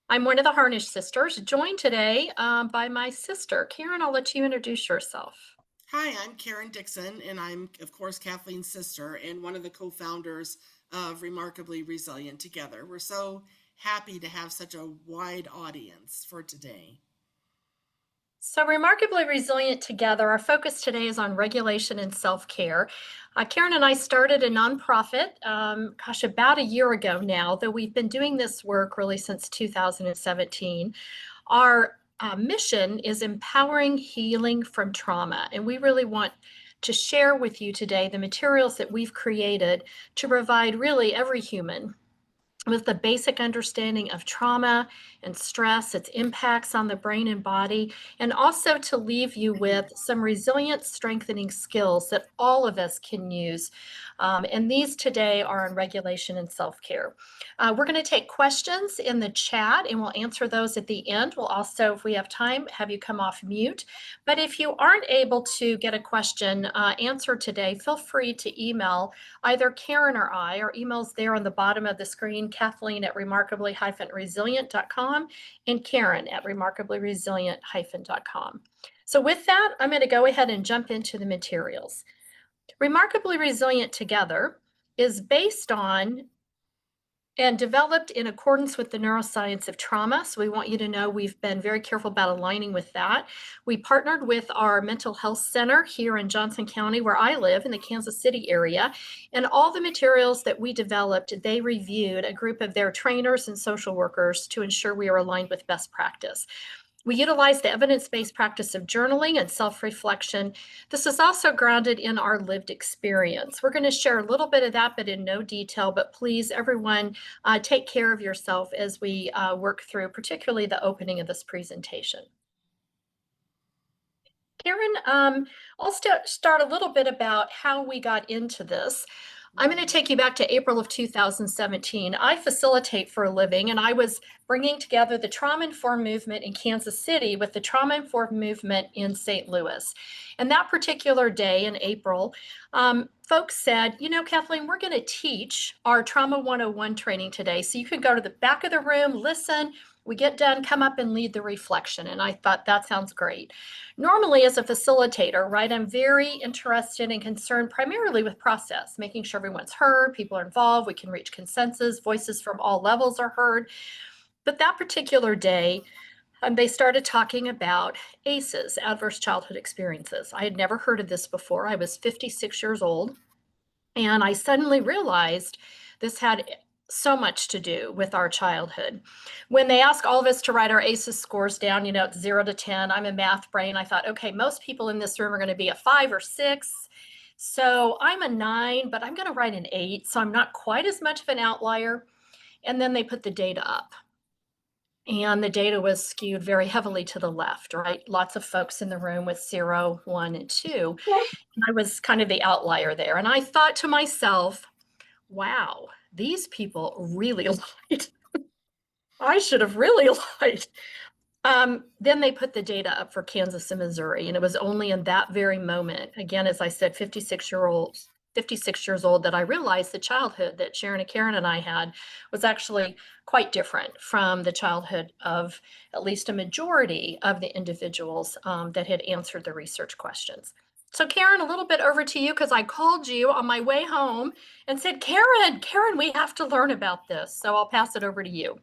I'm one of the Harnish sisters, joined today by my sister. Karen, I'll let you introduce yourself. Hi, I'm Karen Dixon, and I'm, of course, Kathleen's sister and one of the co founders of Remarkably Resilient Together. We're so happy to have such a wide audience for today. So, Remarkably Resilient Together, our focus today is on regulation and self care. Karen and I started a nonprofit, about a year ago now, though we've been doing this work really since 2017. Our mission is empowering healing from trauma, and we really want to share with you today the materials that we've created to provide really every human with the basic understanding of trauma and stress, its impacts on the brain and body, and also to leave you with some resilient strengthening skills that all of us can use. And these today are on regulation and self care. We're going to take questions in the chat and we'll answer those at the end. We'll also, if we have time, have you come off mute. But if you aren't able to get a question answered today, feel free to email either Karen or I. Our email's there on the bottom of the screen, Kathleen at remarkably-resilient.com and Karen at remarkably-resilient-.com. So with that, I'm going to go ahead and jump into the materials. Remarkably Resilient Together is based on and developed in accordance with the neuroscience of trauma. So we want you to know we've been very careful about aligning with that. We partnered with our mental health center here in Johnson County, where I live in the Kansas City area. And all the materials that we developed, they reviewed a group of their trainers and social workers to ensure we are aligned with best practice. We utilize the evidence-based practice of journaling and self-reflection. This is also grounded in our lived experience. We're going to share a little bit of that, but in no detail. But please, everyone, take care of yourself as we work through, particularly the opening of this presentation. Karen, I'll start a little bit about how we got into this. I'm going to take you back to April of 2017. I facilitate for a living, and I was bringing together the trauma-informed movement in Kansas City with the trauma-informed movement in St. Louis. And that particular day in April, folks said, you know, Kathleen, we're going to teach our Trauma 101 training today. So you can go to the back of the room, listen. We get done, come up and lead the reflection. And I thought that sounds great. Normally, as a facilitator, right, I'm very interested and concerned primarily with process, making sure everyone's heard, people are involved, we can reach consensus, voices from all levels are heard. But that particular day, they started talking about ACEs, adverse childhood experiences. I had never heard of this before. I was 56 years old, and I suddenly realized this had so much to do with our childhood. When they ask all of us to write our ACEs scores down, you know, it's 0 to 10. I'm a math brain. I thought, okay, most people in this room are going to be a 5 or 6. So I'm a 9, but I'm going to write an 8. So I'm not quite as much of an outlier. And then they put the data up. And the data was skewed very heavily to the left, right? Lots of folks in the room with 0, 1, and 2. And I was kind of the outlier there. And I thought to myself, wow, these people really lied. I should have really lied. Then they put the data up for Kansas and Missouri, and it was only in that very moment, again, as I said, 56 years old, that I realized the childhood that Sharon and Karen and I had was actually quite different from the childhood of at least a majority of the individuals that had answered the research questions. So Karen, a little bit over to you because I called you on my way home and said, Karen, we have to learn about this. So I'll pass it over to you.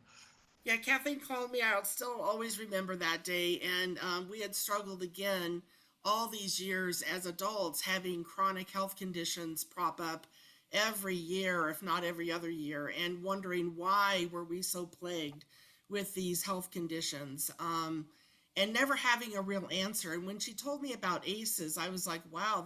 Yeah, Kathleen called me. I'll still always remember that day. And we had struggled again all these years as adults, having chronic health conditions prop up every year, if not every other year, and wondering why were we so plagued with these health conditions, and never having a real answer. And when she told me about ACEs, I was like, wow,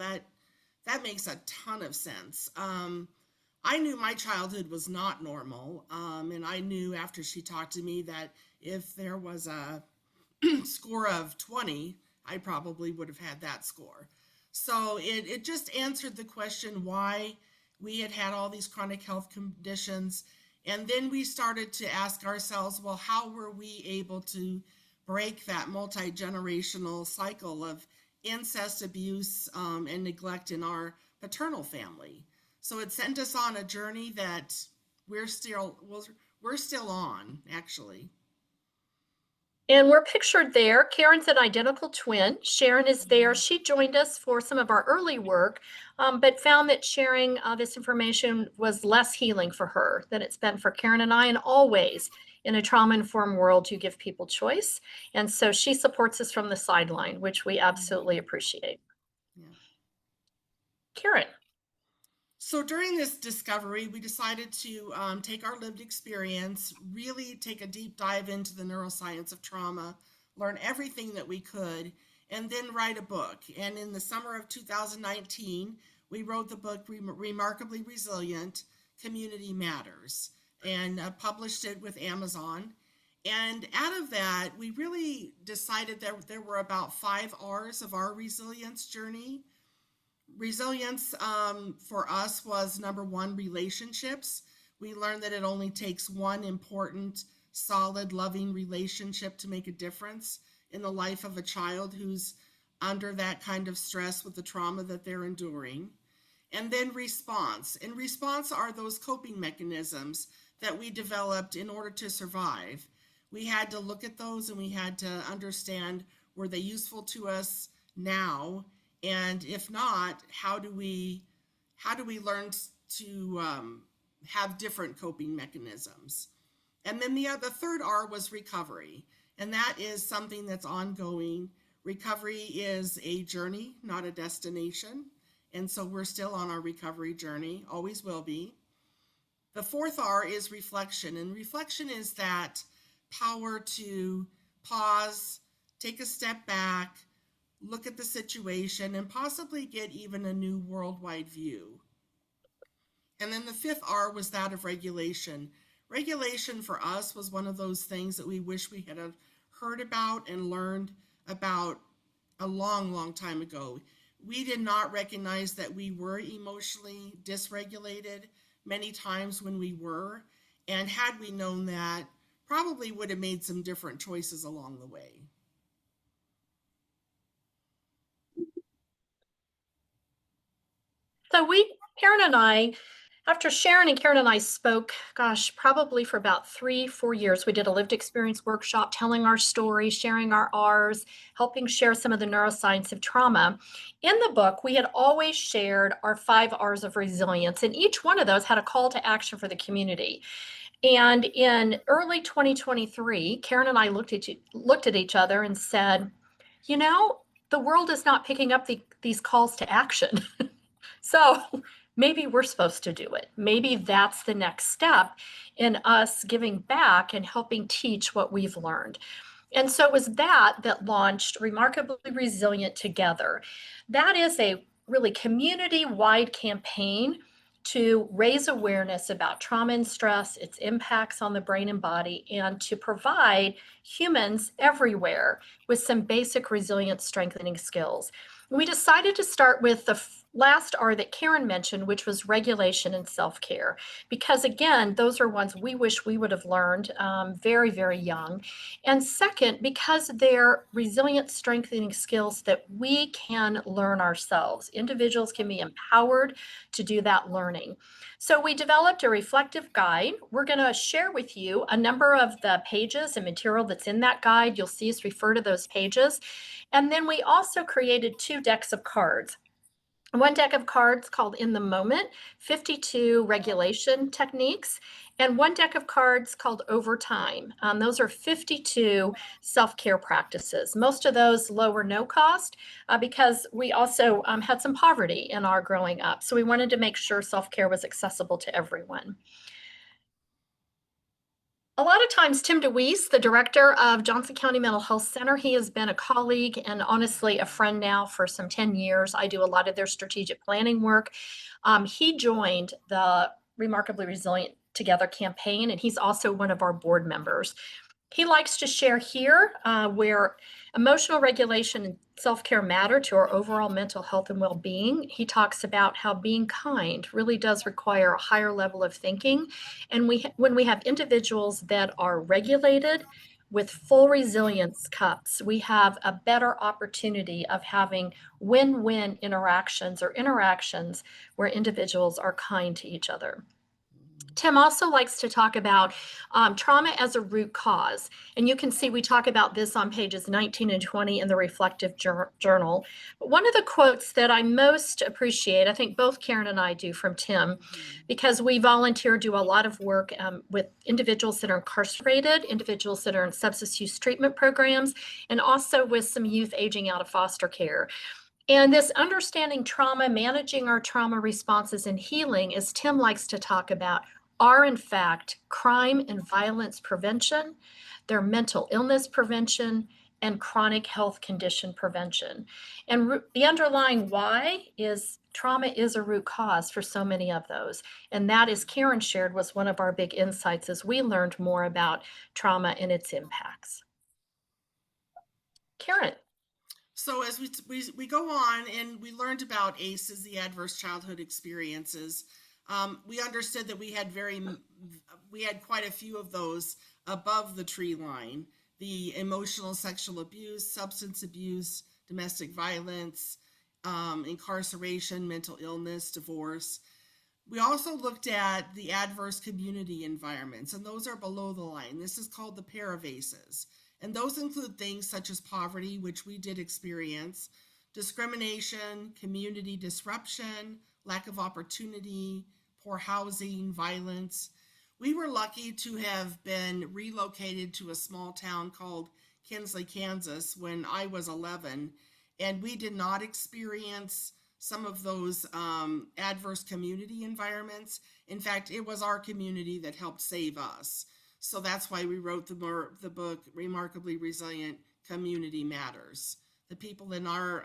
that makes a ton of sense. I knew my childhood was not normal. And I knew after she talked to me that if there was a score of 20, I probably would have had that score. So it just answered the question why we had had all these chronic health conditions. And then we started to ask ourselves, well, how were we able to break that multi generational cycle of incest, abuse, and neglect in our paternal family? So it sent us on a journey that we're still we're still on, actually. And we're pictured there. Karen's an identical twin. Sharon is there. She joined us for some of our early work, but found that sharing this information was less healing for her than it's been for Karen and I. And always in a trauma-informed world, you give people choice. And so she supports us from the sideline, which we absolutely appreciate. Yeah. Karen. So during this discovery, we decided to take our lived experience, really take a deep dive into the neuroscience of trauma, learn everything that we could, and then write a book. And in the summer of 2019, we wrote the book Remarkably Resilient Community Matters, and published it with Amazon. And out of that, we really decided that there were about 5 R's of our resilience journey. Resilience for us was number one, relationships. We learned that it only takes one important, solid, loving relationship to make a difference in the life of a child who's under that kind of stress with the trauma that they're enduring. And then response. And response are those coping mechanisms that we developed in order to survive. We had to look at those and we had to understand, were they useful to us now? And if not, how do we learn to have different coping mechanisms? And then the third R was recovery, and that is something that's ongoing. Recovery is a journey, not a destination, and so we're still on our recovery journey, always will be. The fourth R is reflection, and reflection is that power to pause, take a step back, look at the situation, and possibly get even a new worldwide view. And then the fifth R was that of regulation. Regulation for us was one of those things that we wish we had heard about and learned about a long, long time ago. We did not recognize that we were emotionally dysregulated many times when we were, and had we known that, probably would have made some different choices along the way. So Karen and I, after Sharon and Karen and I spoke, gosh, probably for about 3-4 years, we did a lived experience workshop telling our story, sharing our R's, helping share some of the neuroscience of trauma. In the book, we had always shared our 5 R's of resilience, and each one of those had a call to action for the community. And in early 2023, Karen and I looked at each other and said, you know, the world is not picking up these calls to action. So maybe we're supposed to do it. Maybe that's the next step in us giving back and helping teach what we've learned. And so it was that launched Remarkably Resilient Together. That is a really community-wide campaign to raise awareness about trauma and stress, its impacts on the brain and body, and to provide humans everywhere with some basic resilience strengthening skills. We decided to start with the last R that Karen mentioned, which was regulation and self-care, because again, those are ones we wish we would have learned very, very young. And second, because they're resilience strengthening skills that we can learn ourselves. Individuals can be empowered to do that learning. So we developed a reflective guide. We're going to share with you a number of the pages and material that's in that guide. You'll see us refer to those pages. And then we also created 2 decks of cards. One deck of cards called In the Moment, 52 regulation techniques, and one deck of cards called Over Time. Those are 52 self-care practices. Most of those low or no cost because we also had some poverty in our growing up. So we wanted to make sure self-care was accessible to everyone. A lot of times, Tim DeWeese, the director of Johnson County Mental Health Center, he has been a colleague and honestly a friend now for some 10 years. I do a lot of their strategic planning work. He joined the Remarkably Resilient Together campaign, and he's also one of our board members. He likes to share here where emotional regulation and self-care matter to our overall mental health and well-being. He talks about how being kind really does require a higher level of thinking. And when we have individuals that are regulated with full resilience cups, we have a better opportunity of having win-win interactions or interactions where individuals are kind to each other. Tim also likes to talk about trauma as a root cause. And you can see we talk about this on pages 19 and 20 in the Reflective Journal. But one of the quotes that I most appreciate, I think both Karen and I do from Tim, because we volunteer, do a lot of work with individuals that are incarcerated, individuals that are in substance use treatment programs, and also with some youth aging out of foster care. And this understanding trauma, managing our trauma responses, and healing, as Tim likes to talk about, are in fact crime and violence prevention, their mental illness prevention, and chronic health condition prevention. And the underlying why is trauma is a root cause for so many of those. And that, as Karen shared, was one of our big insights as we learned more about trauma and its impacts. Karen. So as we go on and we learned about ACEs, the adverse childhood experiences, we understood that we had quite a few of those above the tree line: the emotional, sexual abuse, substance abuse, domestic violence, incarceration, mental illness, divorce. We also looked at the adverse community environments, and those are below the line. This is called the pair of ACEs. And those include things such as poverty, which we did experience, discrimination, community disruption, lack of opportunity, poor housing, violence. We were lucky to have been relocated to a small town called Kinsley, Kansas when I was 11, and we did not experience some of those adverse community environments. In fact, it was our community that helped save us. So that's why we wrote the book, Remarkably Resilient Community Matters. The people in our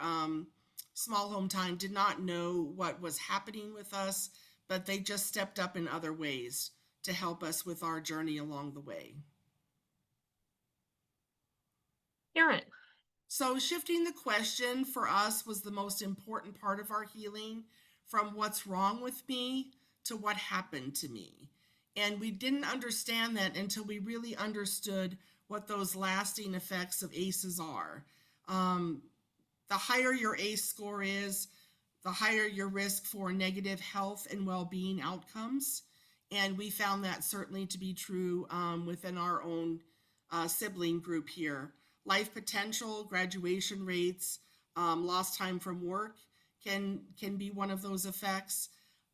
small hometown did not know what was happening with us, but they just stepped up in other ways to help us with our journey along the way. Karen. So shifting the question for us was the most important part of our healing, from what's wrong with me to what happened to me. And we didn't understand that until we really understood what those lasting effects of ACEs are. The higher your ACE score is, the higher your risk for negative health and well-being outcomes. And we found that certainly to be true within our own sibling group here. Life potential, graduation rates, lost time from work can be one of those effects.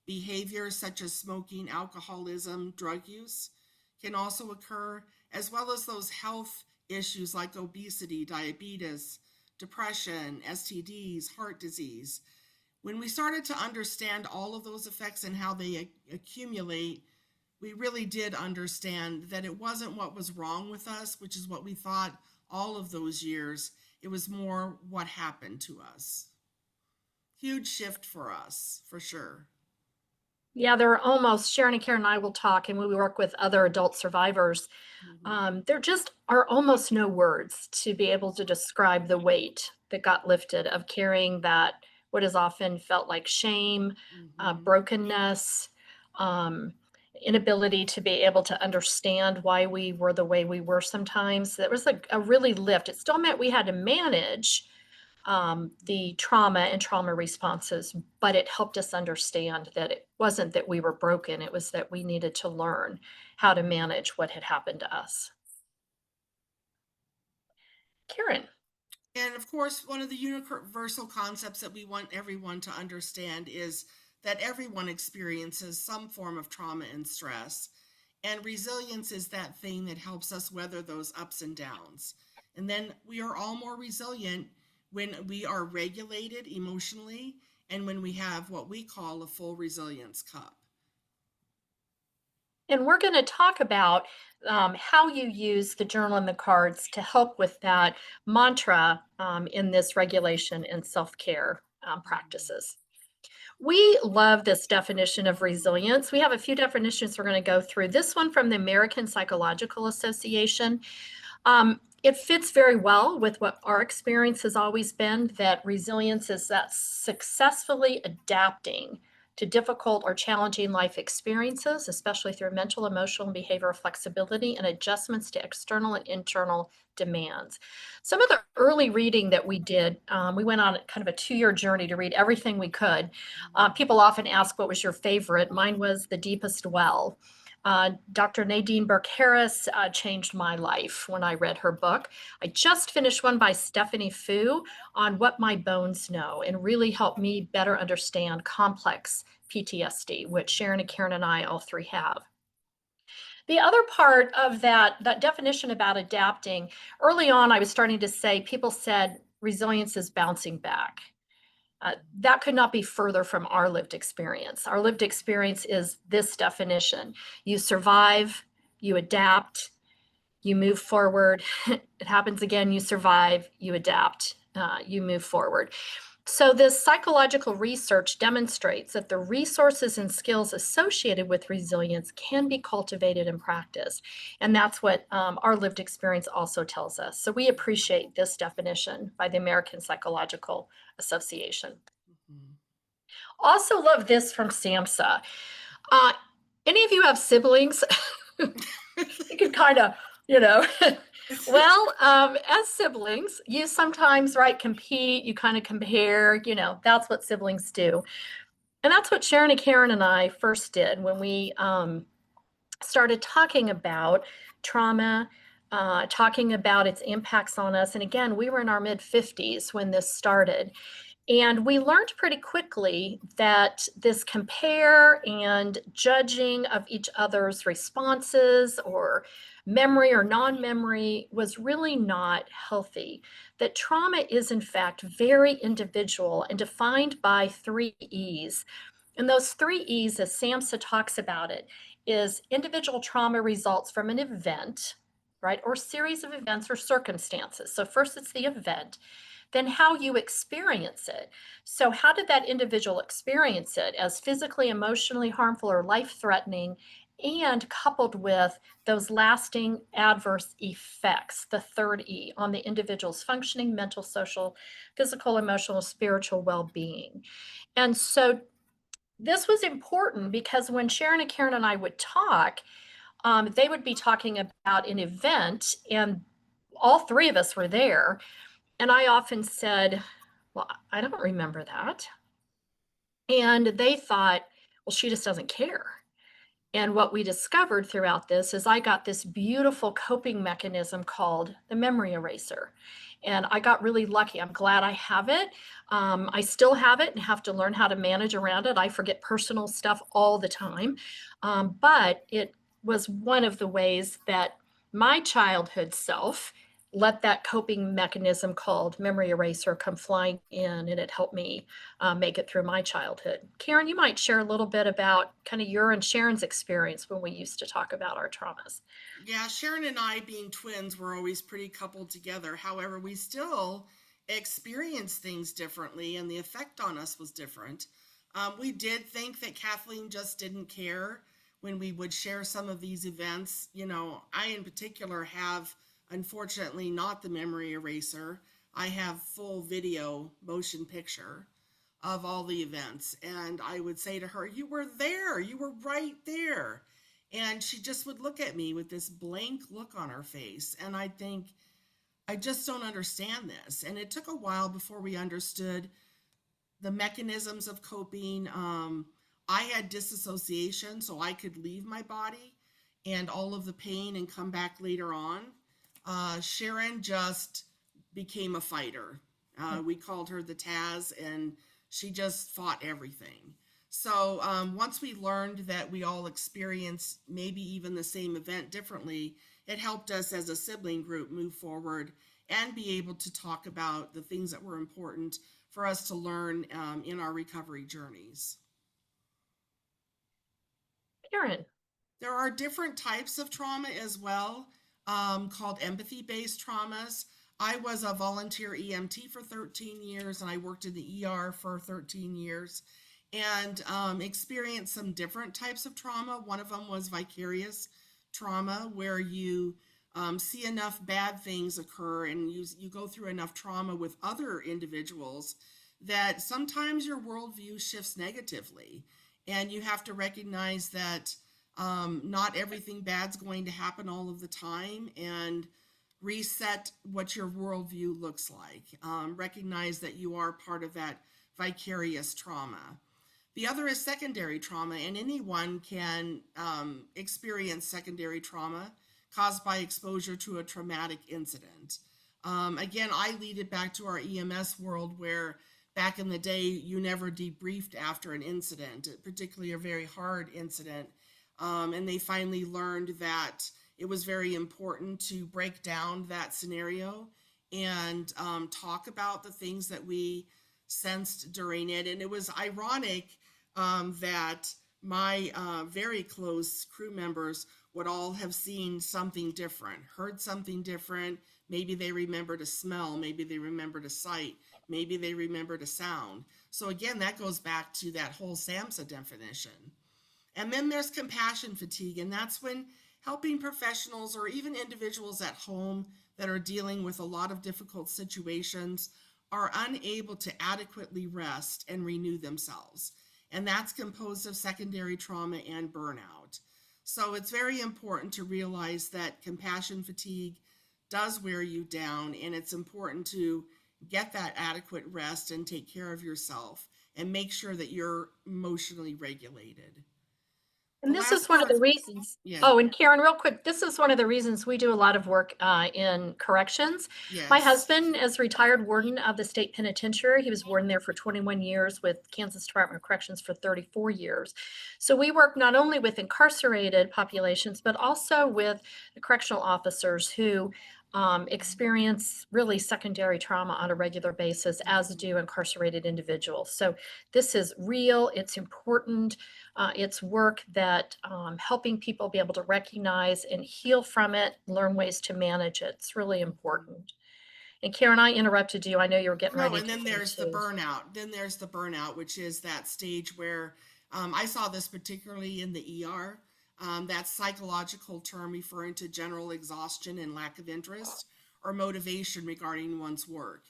Behaviors such as smoking, alcoholism, drug use can also occur, as well as those health issues like obesity, diabetes, depression, STDs, heart disease. When we started to understand all of those effects and how they accumulate, we really did understand that it wasn't what was wrong with us, which is what we thought all of those years. It was more what happened to us. Huge shift for us, for sure. Yeah, there are almost, Sharon and Karen and I will talk, and we work with other adult survivors. There just are almost no words to be able to describe the weight that got lifted of carrying that, what is often felt like shame, brokenness, inability to be able to understand why we were the way we were sometimes. That was a really lift. It still meant we had to manage the trauma and trauma responses, but it helped us understand that it wasn't that we were broken, it was that we needed to learn how to manage what had happened to us. Karen. And of course, one of the universal concepts that we want everyone to understand is that everyone experiences some form of trauma and stress. And resilience is that thing that helps us weather those ups and downs. And then we are all more resilient when we are regulated emotionally and when we have what we call a full resilience cup. And we're going to talk about how you use the journal and the cards to help with that mantra in this regulation and self-care practices. We love this definition of resilience. We have a few definitions we're going to go through. This one from the American Psychological Association. It fits very well with what our experience has always been, that resilience is that successfully adapting to difficult or challenging life experiences, especially through mental, emotional, and behavioral flexibility and adjustments to external and internal demands. Some of the early reading that we did, we went on kind of a 2-year journey to read everything we could. People often ask, what was your favorite? Mine was The Deepest Well. Dr. Nadine Burke-Harris changed my life when I read her book. I just finished one by Stephanie Fu on What My Bones Know, and really helped me better understand complex PTSD, which Sharon and Karen and I all three have. The other part of that definition about adapting, early on, I was starting to say, people said resilience is bouncing back. That could not be further from our lived experience. Our lived experience is this definition: you survive, you adapt, you move forward. It happens again, you survive, you adapt, you move forward. So, this psychological research demonstrates that the resources and skills associated with resilience can be cultivated and practiced. And that's what our lived experience also tells us. So, we appreciate this definition by the American Psychological Association. Mhm. Also, love this from SAMHSA. Uh, any of you have siblings? You can kind of, you know, well, as siblings, you sometimes, right, compete, you kind of compare, that's what siblings do. And that's what Sharon and Karen and I first did when we started talking about trauma, talking about its impacts on us. And again, we were in our mid 50s when this started. And we learned pretty quickly that this compare and judging of each other's responses or memory or non memory was really not healthy. That trauma is, in fact, very individual and defined by 3 E's. And those 3 E's, as SAMHSA talks about it, is individual trauma results from an event, right, or series of events or circumstances. So, first it's the event, then how you experience it. So, how did that individual experience it as physically, emotionally harmful, or life threatening? And coupled with those lasting adverse effects, the 3 E, on the individual's functioning, mental, social, physical, emotional, spiritual well being. And so, this was important because when Sharon and Karen and I would talk, they would be talking about an event, and all three of us were there. And I often said, well, I don't remember that. And they thought, well, she just doesn't care. And what we discovered throughout this is I got this beautiful coping mechanism called the memory eraser. And I got really lucky. I'm glad I have it. I still have it and have to learn how to manage around it. I forget personal stuff all the time. But it was one of the ways that my childhood self let that coping mechanism called memory eraser come flying in, and it helped me make it through my childhood. Karen, you might share a little bit about kind of your and Sharon's experience when we used to talk about our traumas. Yeah, Sharon and I, being twins, were always pretty coupled together. However, we still experienced things differently, and the effect on us was different. We did think that Kathleen just didn't care when we would share some of these events. I in particular have, unfortunately, not the memory eraser. I have full video motion picture of all the events. And I would say to her, "You were there, you were right there." And she just would look at me with this blank look on her face. And I'd think, I just don't understand this. And it took a while before we understood the mechanisms of coping. I had disassociation, so I could leave my body and all of the pain and come back later on. Sharon just became a fighter. We called her the Taz, and she just fought everything. So once we learned that we all experience maybe even the same event differently, it helped us as a sibling group move forward and be able to talk about the things that were important for us to learn in our recovery journeys. Karen. There are different types of trauma as well, called empathy-based traumas. I was a volunteer EMT for 13 years, and I worked in the ER for 13 years, and experienced some different types of trauma. One of them was vicarious trauma, where you see enough bad things occur, and you go through enough trauma with other individuals that sometimes your worldview shifts negatively, and you have to recognize that not everything bad's going to happen all of the time, and reset what your worldview looks like. Recognize that you are part of that vicarious trauma. The other is secondary trauma, and anyone can experience secondary trauma caused by exposure to a traumatic incident. Again, I lead it back to our EMS world where back in the day you never debriefed after an incident, particularly a very hard incident. And they finally learned that it was very important to break down that scenario and talk about the things that we sensed during it. And it was ironic that my very close crew members would all have seen something different, heard something different. Maybe they remembered a smell, maybe they remembered a sight, maybe they remembered a sound. So again, that goes back to that whole SAMHSA definition. And then there's compassion fatigue, and that's when helping professionals or even individuals at home that are dealing with a lot of difficult situations are unable to adequately rest and renew themselves. And that's composed of secondary trauma and burnout. So it's very important to realize that compassion fatigue does wear you down, and it's important to get that adequate rest and take care of yourself and make sure that you're emotionally regulated. The And this is last one of part, the reasons. yeah, Oh, and Karen, real quick, this is one of the reasons we do a lot of work in corrections. My yes. husband is retired warden of the state penitentiary. He was warden there for 21 years, with Kansas Department of Corrections for 34 years. So we work not only with incarcerated populations, but also with the correctional officers who experience really secondary trauma on a regular basis, as do incarcerated individuals. So this is real, it's important. It's work that helping people be able to recognize and heal from it, learn ways to manage it. It's really important. And Karen, I interrupted you. I know you were getting No, ready and to then say there's the too. burnout. Then there's the burnout, which is that stage where I saw this particularly in the ER. That psychological term referring to general exhaustion and lack of interest or motivation regarding one's work.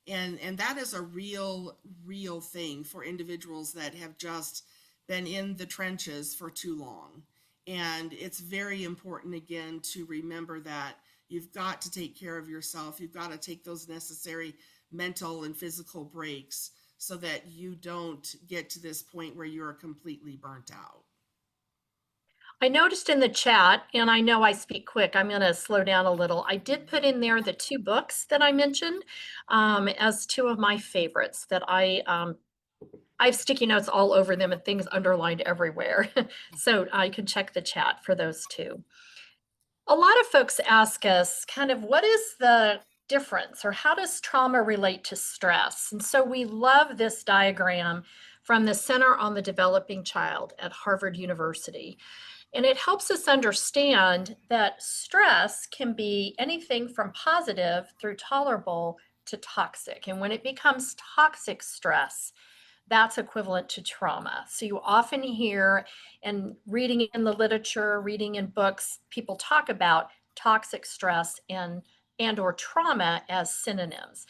And that is a real thing for individuals that have just been in the trenches for too long. And it's very important again to remember that you've got to take care of yourself. You've got to take those necessary mental and physical breaks so that you don't get to this point where you're completely burnt out. I noticed in the chat, and I know I speak quick, I'm going to slow down a little. I did put in there the two books that I mentioned as two of my favorites that I have sticky notes all over them and things underlined everywhere. So I can check the chat for those two. A lot of folks ask us kind of what is the difference or how does trauma relate to stress? And so we love this diagram from the Center on the Developing Child at Harvard University. And it helps us understand that stress can be anything from positive through tolerable to toxic. And when it becomes toxic stress, that's equivalent to trauma. So you often hear, and reading in the literature, reading in books, people talk about toxic stress and or trauma as synonyms.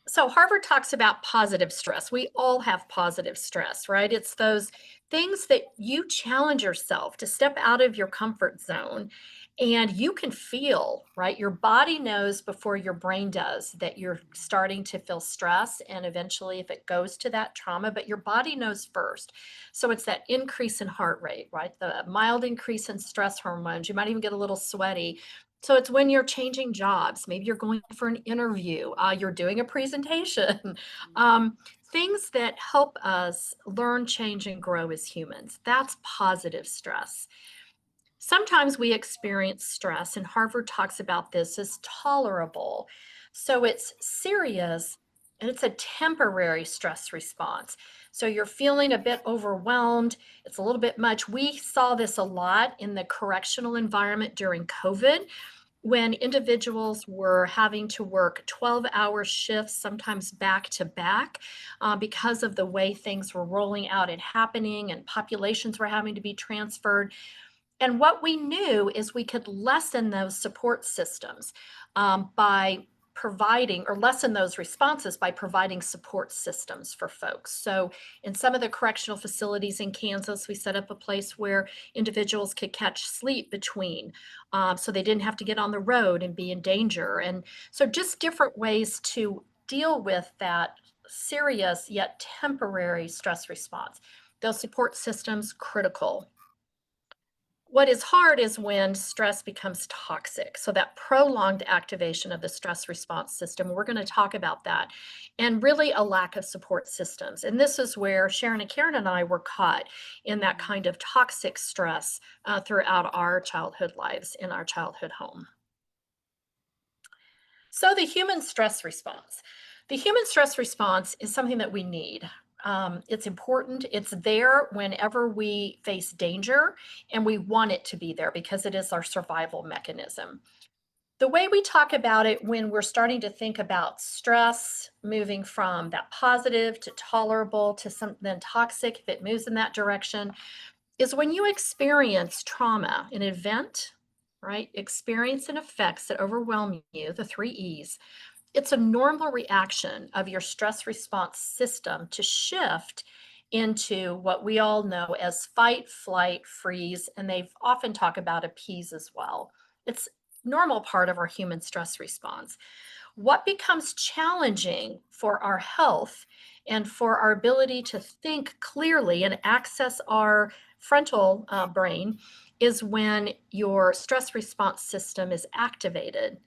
So Harvard talks about positive stress. We all have positive stress, right? It's those things that you challenge yourself to step out of your comfort zone and you can feel, right? Your body knows before your brain does that you're starting to feel stress. And eventually, if it goes to that trauma, but your body knows first. So it's that increase in heart rate, right? The mild increase in stress hormones. You might even get a little sweaty. So it's when you're changing jobs, maybe you're going for an interview, you're doing a presentation, um, things that help us learn, change, and grow as humans. That's positive stress. Sometimes we experience stress, and Harvard talks about this as tolerable. So it's serious and it's a temporary stress response. So you're feeling a bit overwhelmed. It's a little bit much. We saw this a lot in the correctional environment during COVID when individuals were having to work 12-hour shifts, sometimes back to back, because of the way things were rolling out and happening, and populations were having to be transferred. And what we knew is we could lessen those support systems by providing, or lessen those responses by providing support systems for folks. So in some of the correctional facilities in Kansas, we set up a place where individuals could catch sleep between, so they didn't have to get on the road and be in danger. And so just different ways to deal with that serious yet temporary stress response. those support systems critical. What is hard is when stress becomes toxic. So that prolonged activation of the stress response system, we're going to talk about that, and really a lack of support systems. And this is where Sharon and Karen and I were caught in that kind of toxic stress throughout our childhood lives in our childhood home. So the human stress response. The human stress response is something that we need. It's important. It's there whenever we face danger, and we want it to be there because it is our survival mechanism. The way we talk about it when we're starting to think about stress, moving from that positive to tolerable to something toxic, if it moves in that direction, is when you experience trauma, an event, right? Experience and effects that overwhelm you, the three E's. It's a normal reaction of your stress response system to shift into what we all know as fight, flight, freeze, and they've often talk about appease as well. It's normal part of our human stress response. What becomes challenging for our health and for our ability to think clearly and access our frontal brain is when your stress response system is activated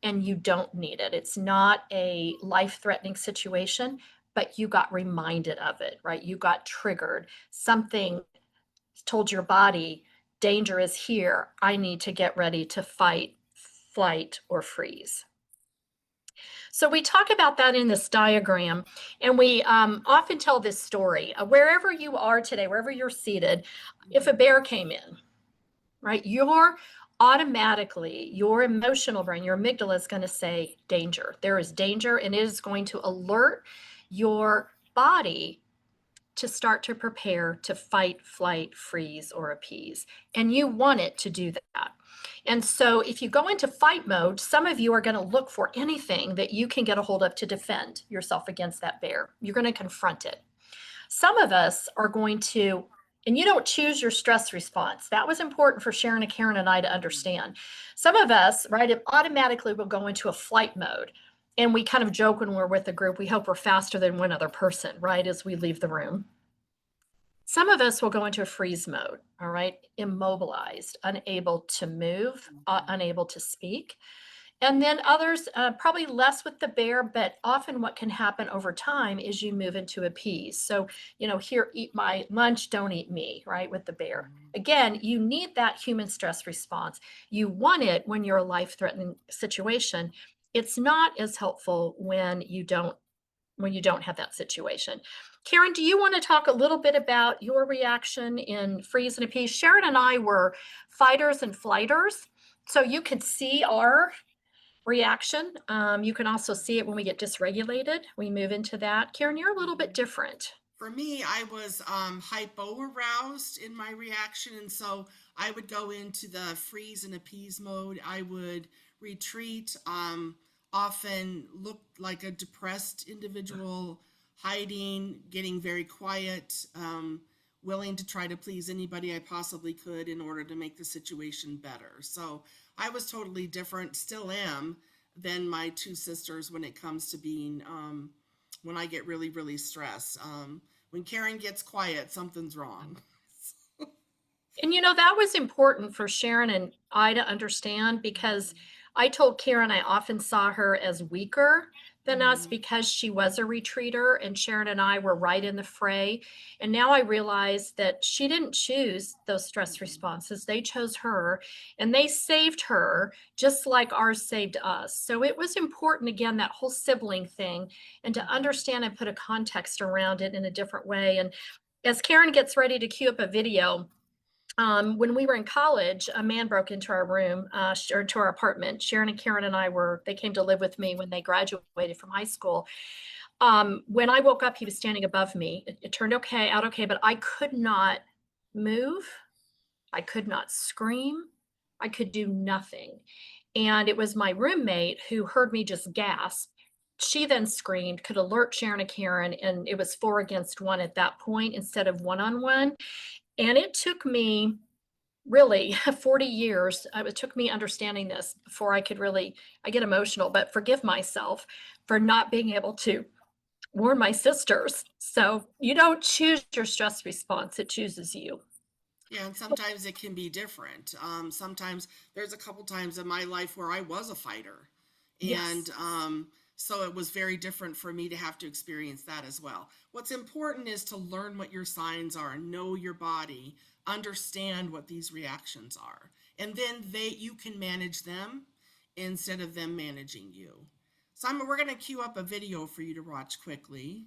and you don't need it. It's not a life-threatening situation, but you got reminded of it, right? You got triggered. Something told your body, danger is here. I need to get ready to fight, flight, or freeze. So we talk about that in this diagram, and we often tell this story. Wherever you are today, wherever you're seated, if a bear came in, right, your emotional brain, your amygdala is going to say danger. There is danger, and it is going to alert your body to start to prepare to fight, flight, freeze, or appease. And you want it to do that. And so if you go into fight mode, some of you are going to look for anything that you can get a hold of to defend yourself against that bear. You're going to confront it. Some of us are going to, and you don't choose your stress response. That was important for Sharon and Karen and I to understand. Some of us, right, it automatically will go into a flight mode. And we kind of joke when we're with the group, we hope we're faster than one other person, right, as we leave the room. Some of us will go into a freeze mode, all right, immobilized, unable to move, unable to speak. And then others, probably less with the bear, but often what can happen over time is you move into appease. So, here, eat my lunch, don't eat me, right, with the bear. Again, you need that human stress response. You want it when you're a life-threatening situation. It's not as helpful when you don't have that situation. Karen, do you want to talk a little bit about your reaction in freeze and appease? Sharon and I were fighters and flighters, so you could see our reaction. You can also see it when we get dysregulated. We move into that. Karen, you're a little bit different. For me, I was hypo-aroused in my reaction, and so I would go into the freeze and appease mode. I would retreat, often look like a depressed individual, hiding, getting very quiet, willing to try to please anybody I possibly could in order to make the situation better. So I was totally different, still am, than my two sisters when it comes to being when I get really, really stressed. When Karen gets quiet, something's wrong. And that was important for Sharon and I to understand, because I told Karen I often saw her as weaker than us because she was a retreater, and Sharon and I were right in the fray. And now I realize that she didn't choose those stress responses. They chose her, and they saved her just like ours saved us. So it was important, again, that whole sibling thing, and to understand and put a context around it in a different way. And as Karen gets ready to cue up a video, when we were in college, a man broke into our room, or to our apartment. Sharon and Karen and they came to live with me when they graduated from high school. When I woke up, he was standing above me. It turned out okay, but I could not move. I could not scream. I could do nothing. And it was my roommate who heard me just gasp. She then screamed, could alert Sharon and Karen, and it was 4 against 1 at that point instead of 1-on-1. And it took me really 40 years. It took me understanding this before I could really, I get emotional, but forgive myself for not being able to or my sisters. So you don't choose your stress response, it chooses you. Yeah, and sometimes it can be different. Sometimes there's a couple times in my life where I was a fighter, and Yes. so it was very different for me to have to experience that as well. What's important is to learn what your signs are, know your body, understand what these reactions are, and then you can manage them instead of them managing you. So we're going to queue up a video for you to watch quickly.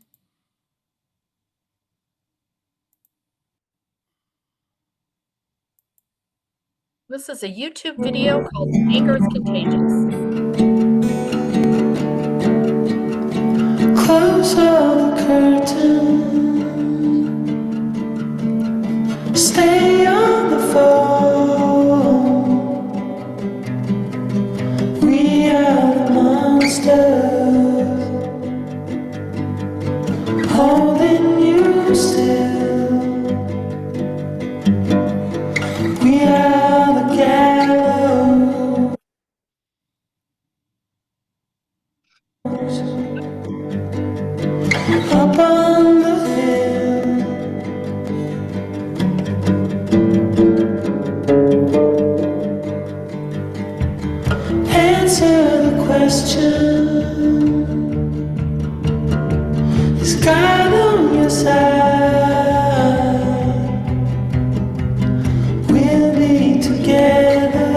This is a YouTube video called Anger is Contagious. Close all the curtains, stay on the phone. We are the monsters, holding you still. We are the gallows, up on the hill. Answer the question, is God on your side? We'll be together,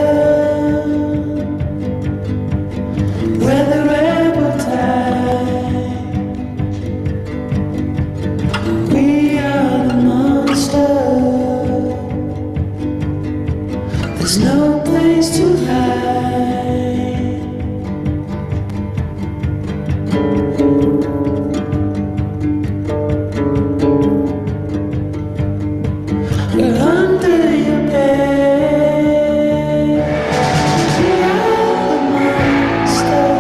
weather ever tide. We are the monsters, there's no place to hide. We're under your bed. We are the monsters.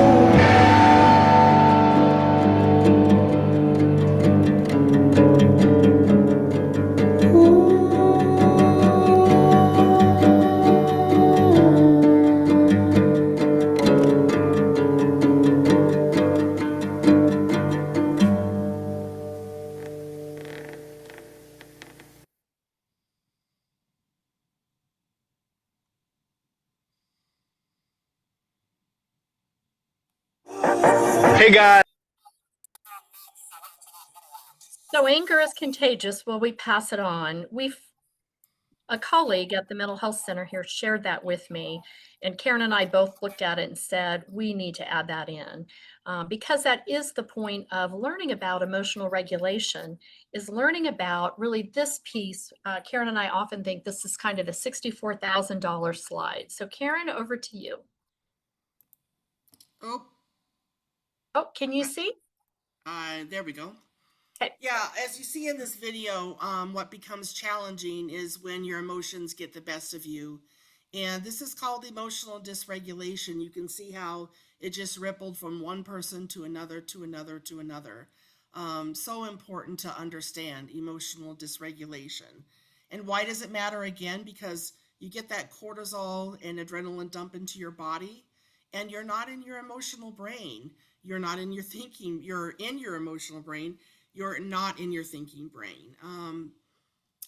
Hey guys. So anger is contagious. Will we pass it on? A colleague at the mental health center here shared that with me, and Karen and I both looked at it and said we need to add that in, because that is the point of learning about emotional regulation, is learning about really this piece. Karen and I often think this is kind of the $64,000 slide. So Karen, over to you. Oh, Oh, can you see? there we go. Okay. Yeah, as you see in this video, what becomes challenging is when your emotions get the best of you. And this is called emotional dysregulation. You can see how it just rippled from one person to another, to another, to another. So important to understand emotional dysregulation. And why does it matter again? Because you get that cortisol and adrenaline dump into your body, and you're not in your emotional brain. You're not in your thinking. You're in your emotional brain, you're not in your thinking brain.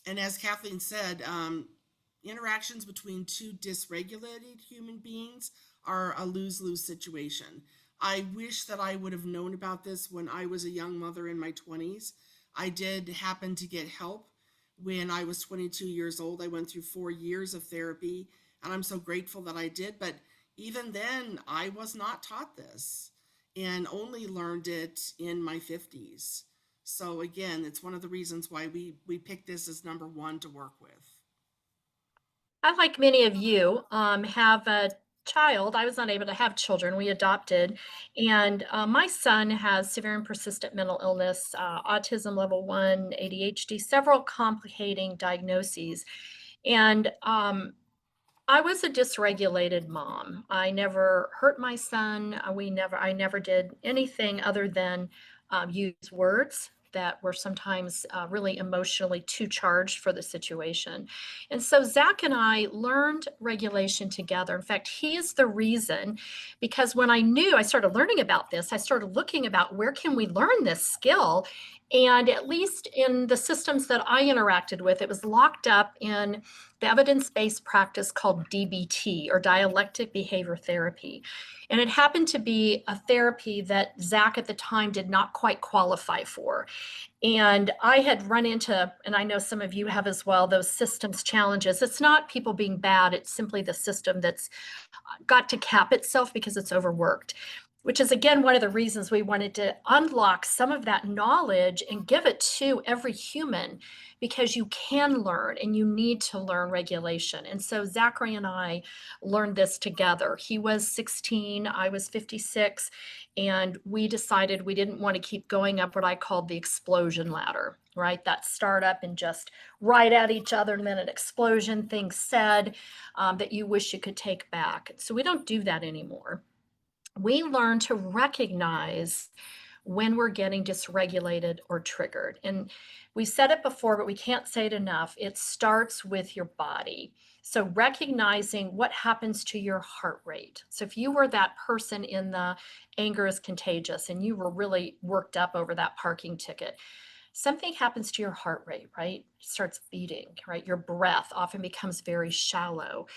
And as Kathleen said, interactions between two dysregulated human beings are a lose-lose situation. I wish that I would have known about this when I was a young mother in my 20s. I did happen to get help when I was 22 years old. I went through 4 years of therapy, and I'm so grateful that I did. But even then, I was not taught this and only learned it in my 50s. So again, it's one of the reasons why we picked this as number one to work with. I, like many of you, have a child. I was not able to have children. We adopted, and my son has severe and persistent mental illness, autism level 1, ADHD, several complicating diagnoses. And I was a dysregulated mom. I never hurt my son. I never did anything other than use words that were sometimes really emotionally too charged for the situation. And so Zach and I learned regulation together. In fact, he is the reason, because when I started learning about this, I started looking about where can we learn this skill. And at least in the systems that I interacted with, it was locked up in the evidence-based practice called DBT, or dialectic behavior therapy. And it happened to be a therapy that Zach at the time did not quite qualify for. And I had run into, and I know some of you have as well, those systems challenges. It's not people being bad, it's simply the system that's got to cap itself because it's overworked, which is again one of the reasons we wanted to unlock some of that knowledge and give it to every human, because you can learn and you need to learn regulation. And so Zachary and I learned this together. He was 16, I was 56, and we decided we didn't want to keep going up what I called the explosion ladder, right? That start up and just right at each other, and then an explosion, things said that you wish you could take back. So we don't do that anymore. We learn to recognize when we're getting dysregulated or triggered. And we said it before, but we can't say it enough. It starts with your body. So recognizing what happens to your heart rate. So if you were that person in the anger is contagious and you were really worked up over that parking ticket, something happens to your heart rate, right? It starts beating, right? Your breath often becomes very shallow.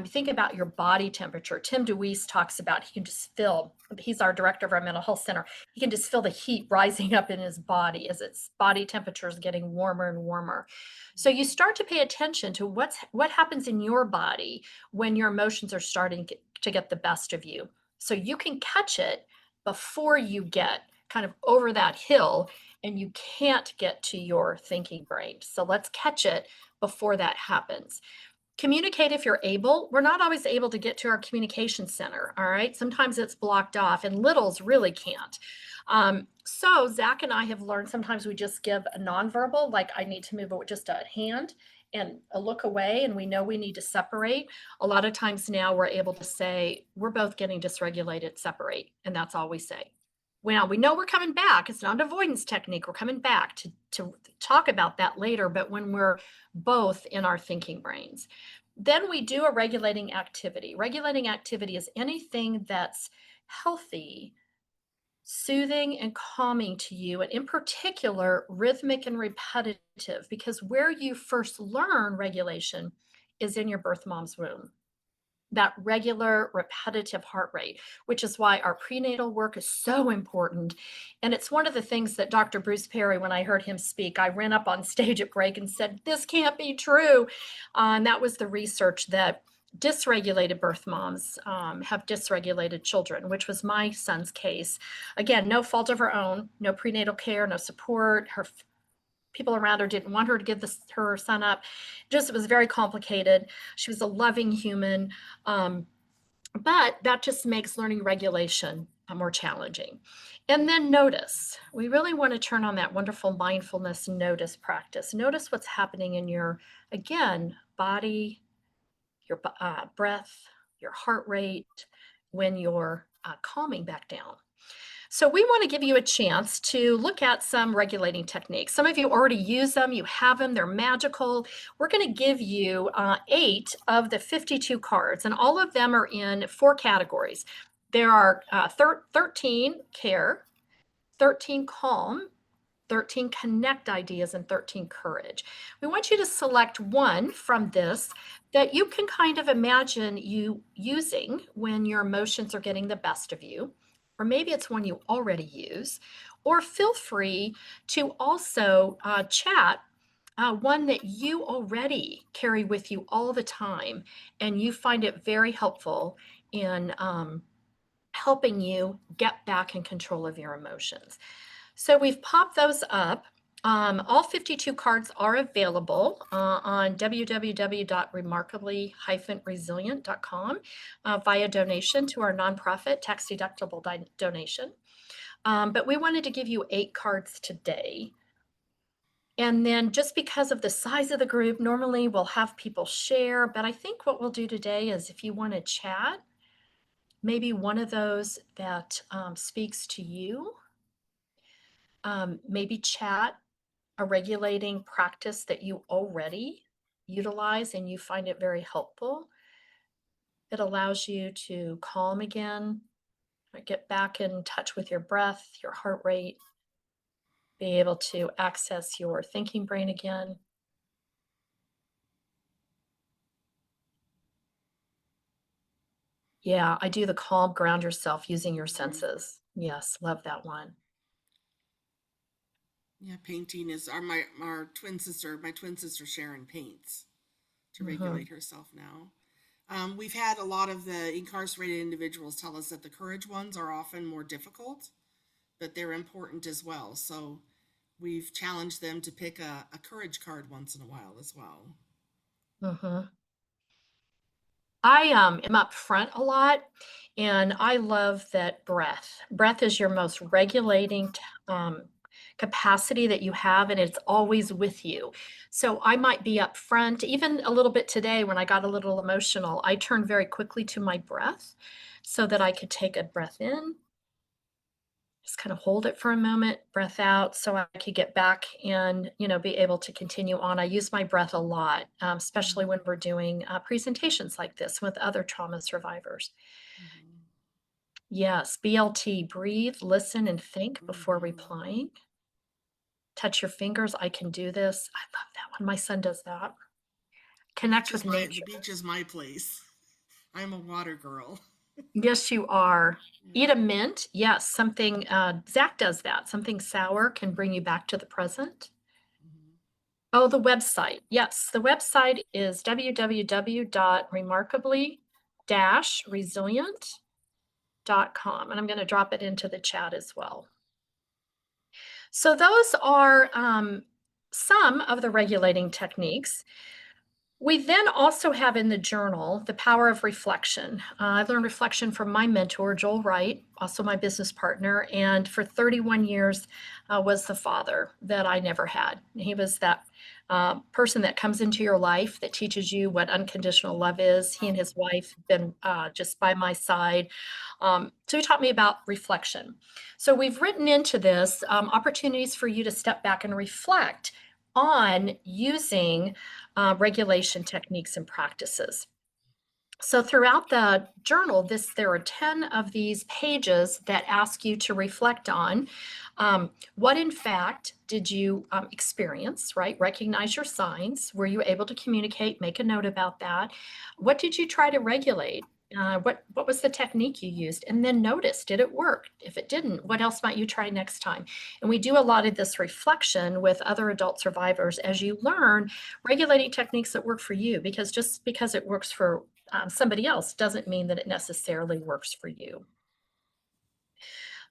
Think about your body temperature. Tim DeWeese talks about, he can just feel, he's our director of our mental health center, he can just feel the heat rising up in his body as its body temperature is getting warmer and warmer. So you start to pay attention to what happens in your body when your emotions are starting to get the best of you. So you can catch it before you get kind of over that hill and you can't get to your thinking brain. So let's catch it before that happens. Communicate if you're able. We're not always able to get to our communication center, all right? Sometimes it's blocked off, and littles really can't. So Zach and I have learned sometimes we just give a nonverbal, like I need to move with just a hand and a look away, and we know we need to separate. A lot of times now we're able to say, we're both getting dysregulated, separate, and that's all we say. Well, we know we're coming back. It's not an avoidance technique. We're coming back to talk about that later, but when we're both in our thinking brains. Then we do a regulating activity. Regulating activity is anything that's healthy, soothing, and calming to you, and in particular, rhythmic and repetitive, because where you first learn regulation is in your birth mom's womb. That regular repetitive heart rate, which is why our prenatal work is so important. And it's one of the things that Dr. Bruce Perry, when I heard him speak, I ran up on stage at break and said, this can't be true. And that was the research that dysregulated birth moms have dysregulated children, which was my son's case. Again, no fault of her own, no prenatal care, no support. Her people around her didn't want her to give her son up. Just, it was very complicated. She was a loving human. But that just makes learning regulation more challenging. And then notice. We really want to turn on that wonderful mindfulness notice practice. Notice what's happening in your, again, body, your breath, your heart rate when you're calming back down. So we want to give you a chance to look at some regulating techniques. Some of you already use them, you have them, they're magical. We're going to give you 8 of the 52 cards, and all of them are in 4 categories. There are 13 care, 13 calm, 13 connect ideas, and 13 courage. We want you to select one from this that you can kind of imagine you using when your emotions are getting the best of you. Or maybe it's one you already use, or feel free to also chat one that you already carry with you all the time, and you find it very helpful in helping you get back in control of your emotions. So we've popped those up. All 52 cards are available on www.remarkably-resilient.com via donation to our nonprofit, tax-deductible donation. But we wanted to give you 8 cards today. And then just because of the size of the group, normally we'll have people share, but I think what we'll do today is if you want to chat, maybe one of those that speaks to you, Maybe chat, a regulating practice that you already utilize and you find it very helpful. It allows you to calm again, get back in touch with your breath, your heart rate, be able to access your thinking brain again. Yeah, I do the calm, ground yourself using your Mhm. senses. Yes, love that one. Yeah, painting is my twin sister Sharon paints to Mhm, regulate herself now. We've had a lot of the incarcerated individuals tell us that the courage ones are often more difficult, but they're important as well. So we've challenged them to pick a courage card once in a while as well. mhm. I am up front a lot, and I love that breath. Breath is your most regulating capacity that you have, and it's always with you. So I might be up front, even a little bit today when I got a little emotional. I turned very quickly to my breath so that I could take a breath in, just kind of hold it for a moment, breath out, so I could get back and be able to continue on. I use my breath a lot, especially Mhm. when we're doing presentations like this with other trauma survivors. Mhm. Yes, BLT, breathe, listen, and think before Mhm. replying. Touch your fingers. I can do this. I love that one. My son does that. Connect with The nature. beach is my place. I'm a water girl. Yes, you are. Yeah. Eat a mint. Yes, something, Zach does that. Something sour can bring you back to the present. Mhm. Oh, the website. Yes, the website is www.resilient.com, and I'm going to drop it into the chat as well. So those are some of the regulating techniques. We then also have in the journal the power of reflection. I learned reflection from my mentor, Joel Wright, also my business partner, and for 31 years was the father that I never had. He was that person that comes into your life that teaches you what unconditional love is. He and his wife have been just by my side. So he taught me about reflection. So we've written into this opportunities for you to step back and reflect on using regulation techniques and practices. So throughout the journal, there are 10 of these pages that ask you to reflect on what in fact did you experience, right? Recognize your signs. Were you able to communicate? Make a note about that. What did you try to regulate? What was the technique you used? And then notice, did it work? If it didn't, what else might you try next time? And we do a lot of this reflection with other adult survivors as you learn regulating techniques that work for you, because just because it works for somebody else doesn't mean that it necessarily works for you.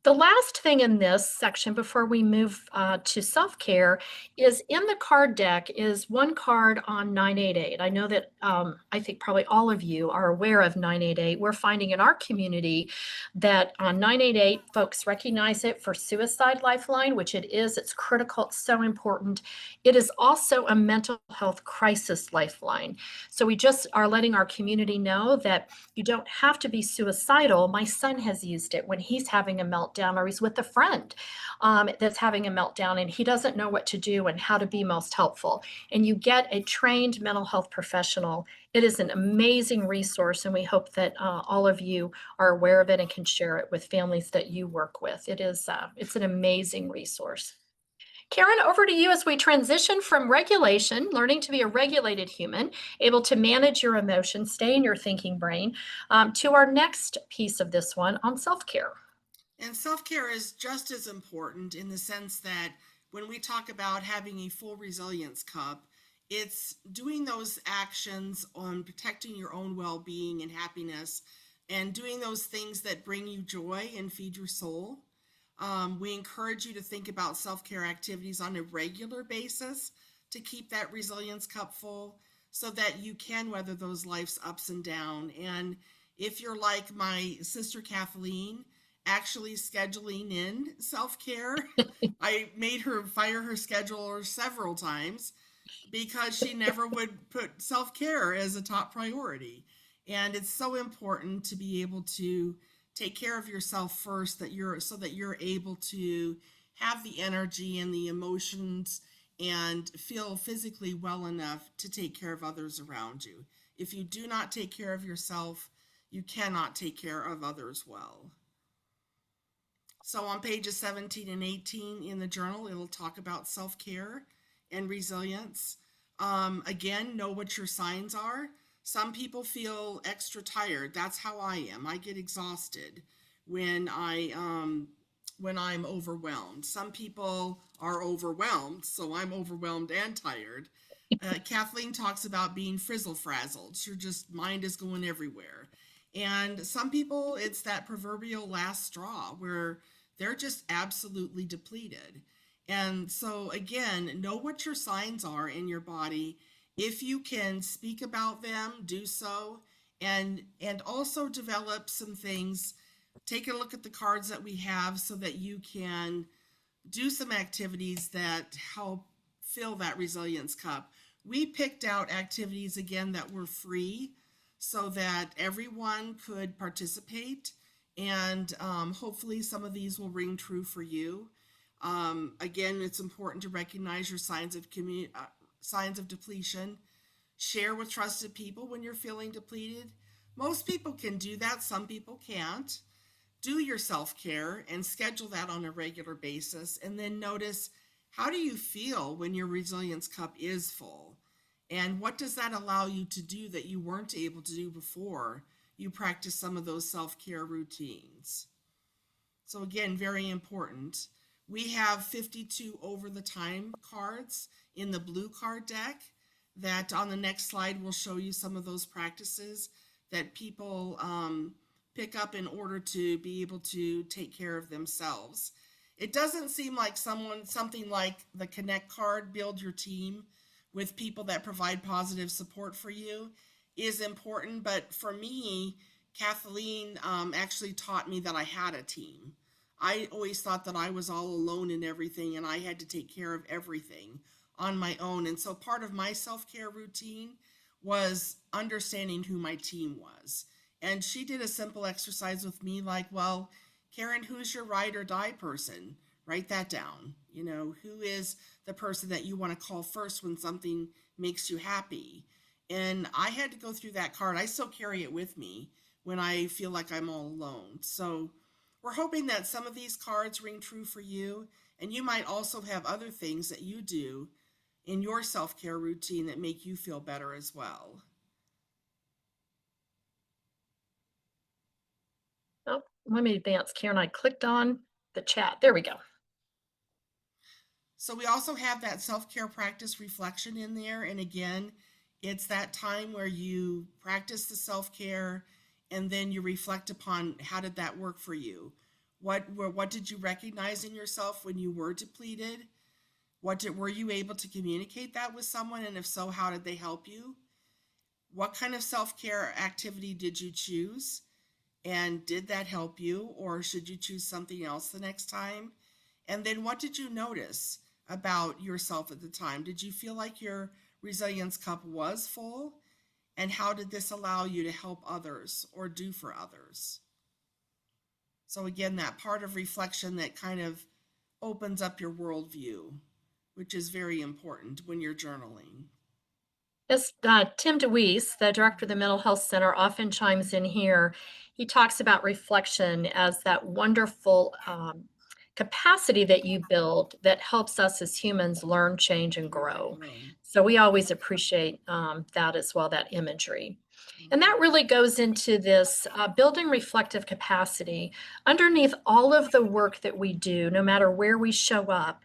The last thing in this section before we move to self-care is in the card deck is one card on 988. I know that I think probably all of you are aware of 988. We're finding in our community that on 988, folks recognize it for suicide lifeline, which it is. It's critical. It's so important. It is also a mental health crisis lifeline. So we just are letting our community know that you don't have to be suicidal. My son has used it when he's having a meltdown or he's with a friend that's having a meltdown and he doesn't know what to do and how to be most helpful. And you get a trained mental health professional. It is an amazing resource, and we hope that all of you are aware of it and can share it with families that you work with. It's an amazing resource. Karen, over to you as we transition from regulation, learning to be a regulated human, able to manage your emotions, stay in your thinking brain, to our next piece of this one on self care. And self care is just as important in the sense that when we talk about having a full resilience cup, it's doing those actions on protecting your own well being and happiness and doing those things that bring you joy and feed your soul. We encourage you to think about self care activities on a regular basis to keep that resilience cup full so that you can weather those life's ups and downs. And if you're like my sister Kathleen, actually scheduling in self care, I made her fire her scheduler several times because she never would put self care as a top priority. And it's so important to be able to take care of yourself first that you're able to have the energy and the emotions and feel physically well enough to take care of others around you. If you do not take care of yourself, you cannot take care of others well. So on pages 17 and 18 in the journal, it'll talk about self-care and resilience. Again, know what your signs are. Some people feel extra tired. That's how I am. I get exhausted when I'm overwhelmed. Some people are overwhelmed, so I'm overwhelmed and tired. Kathleen talks about being frizzle frazzled. Your just mind is going everywhere. And some people, it's that proverbial last straw where they're just absolutely depleted. And so, again, know what your signs are in your body. If you can speak about them, do so. And also develop some things. Take a look at the cards that we have so that you can do some activities that help fill that resilience cup. We picked out activities again that were free so that everyone could participate, and hopefully some of these will ring true for you. Again, it's important to recognize your signs of depletion. Share with trusted people when you're feeling depleted. Most people can do that, some people can't. Do your self-care and schedule that on a regular basis, and then notice, how do you feel when your resilience cup is full? And what does that allow you to do that you weren't able to do before you practice some of those self-care routines? So again, very important. We have 52 over the time cards in the blue card deck that on the next slide will show you some of those practices that people pick up in order to be able to take care of themselves. It doesn't seem like something like the Connect card, build your team with people that provide positive support for you, is important. But for me, Kathleen actually taught me that I had a team. I always thought that I was all alone in everything and I had to take care of everything on my own. And so part of my self-care routine was understanding who my team was. And she did a simple exercise with me like, well, Karen, who's your ride or die person? Write that down. You know, who is the person that you want to call first when something makes you happy? And I had to go through that card. I still carry it with me when I feel like I'm all alone. So we're hoping that some of these cards ring true for you. And you might also have other things that you do in your self-care routine that make you feel better as well. Oh, let me advance. Karen, I clicked on the chat. There we go. So we also have that self-care practice reflection in there. And again, it's that time where you practice the self-care and then you reflect upon, how did that work for you? What did you recognize in yourself when you were depleted? Were you able to communicate that with someone? And if so, how did they help you? What kind of self-care activity did you choose? And did that help you? Or should you choose something else the next time? And then what did you notice about yourself at the time? Did you feel like your resilience cup was full? And how did this allow you to help others or do for others? So again, that part of reflection that kind of opens up your worldview, which is very important when you're journaling. As Tim DeWeese, the director of the Mental Health Center, often chimes in here. He talks about reflection as that wonderful capacity that you build that helps us as humans learn, change, and grow. So we always appreciate that as well, that imagery. And that really goes into this building reflective capacity. Underneath all of the work that we do, no matter where we show up,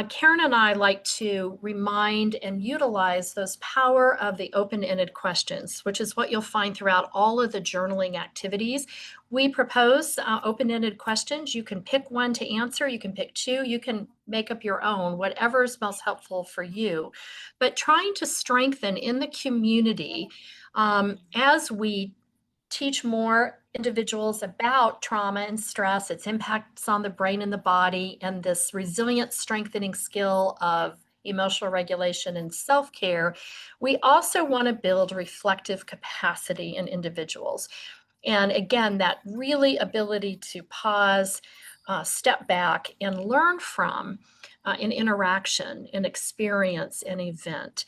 Karen and I like to remind and utilize those power of the open-ended questions, which is what you'll find throughout all of the journaling activities. We propose open-ended questions. You can pick one to answer. You can pick two. You can make up your own, whatever is most helpful for you. But trying to strengthen in the community as we teach more individuals about trauma and stress, its impacts on the brain and the body, and this resilient strengthening skill of emotional regulation and self-care. We also want to build reflective capacity in individuals. And again, that really ability to pause, step back and learn from an interaction, an experience, an event.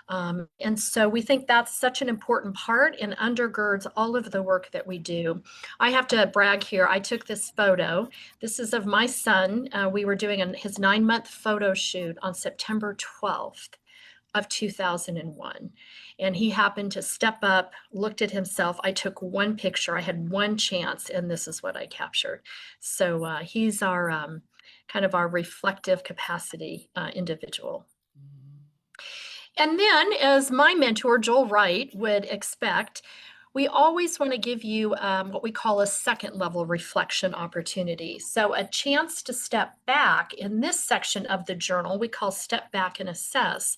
And so we think that's such an important part and undergirds all of the work that we do. I have to brag here. I took this photo. This is of my son. We were doing his 9-month photo shoot on September 12th of 2001. And he happened to step up, looked at himself. I took one picture. I had one chance, and this is what I captured. So he's our kind of our reflective capacity individual. And then, as my mentor, Joel Wright, would expect, we always want to give you what we call a second level reflection opportunity. So, a chance to step back in this section of the journal, we call Step Back and Assess,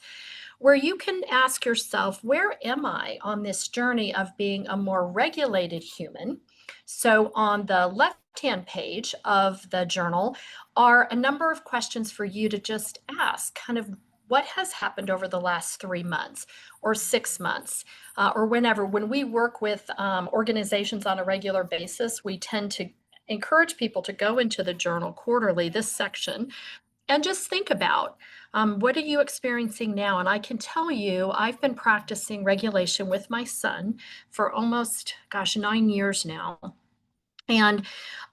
where you can ask yourself, where am I on this journey of being a more regulated human? So, on the left-hand page of the journal are a number of questions for you to just ask, kind of what has happened over the last 3 months or 6 months or whenever. When we work with organizations on a regular basis, we tend to encourage people to go into the journal quarterly, this section, and just think about what are you experiencing now? And I can tell you, I've been practicing regulation with my son for almost, 9 years now. And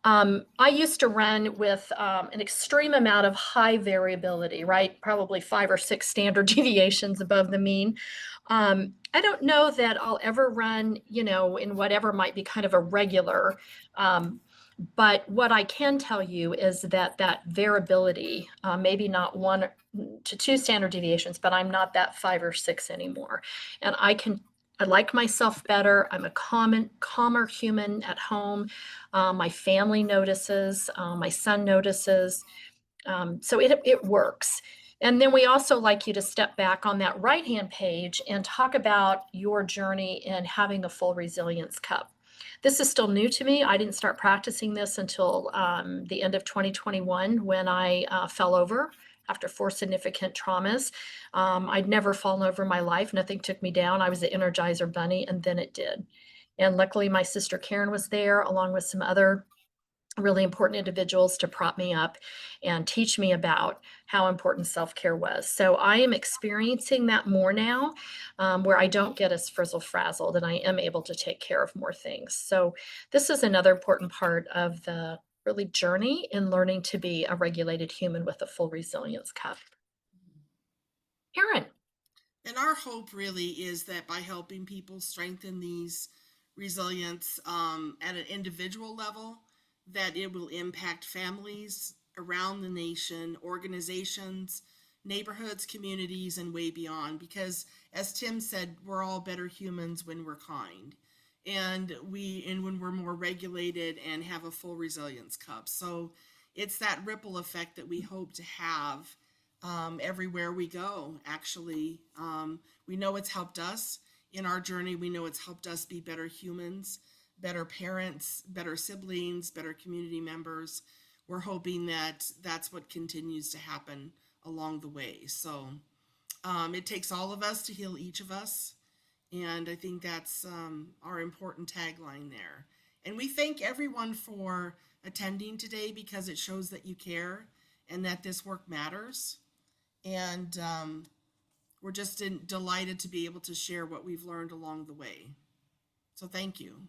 I used to run with an extreme amount of high variability, right? Probably 5 or 6 standard deviations above the mean. I don't know that I'll ever run, in whatever might be kind of a regular. But what I can tell you is that variability, maybe not 1 to 2 standard deviations, but I'm not that 5 or 6 anymore. And I like myself better. I'm a calmer human at home. My family notices, my son notices. So it works. And then we also like you to step back on that right-hand page and talk about your journey in having a full resilience cup. This is still new to me. I didn't start practicing this until the end of 2021 when I fell over after 4 significant traumas. I'd never fallen over in my life. Nothing took me down. I was the Energizer Bunny, and then it did. And luckily, my sister Karen was there, along with some other really important individuals to prop me up and teach me about how important self-care was. So I am experiencing that more now, where I don't get as frizzle-frazzled and I am able to take care of more things. So this is another important part of the really journey in learning to be a regulated human with a full resilience cup. Karen. And our hope really is that by helping people strengthen these resilience at an individual level, that it will impact families around the nation, organizations, neighborhoods, communities, and way beyond. Because as Tim said, we're all better humans when we're kind. And when we're more regulated and have a full resilience cup. So it's that ripple effect that we hope to have everywhere we go. Actually, we know it's helped us in our journey. We know it's helped us be better humans, better parents, better siblings, better community members. We're hoping that that's what continues to happen along the way. So it takes all of us to heal each of us. And I think that's our important tagline there. And we thank everyone for attending today because it shows that you care and that this work matters. And we're just delighted to be able to share what we've learned along the way. So thank you.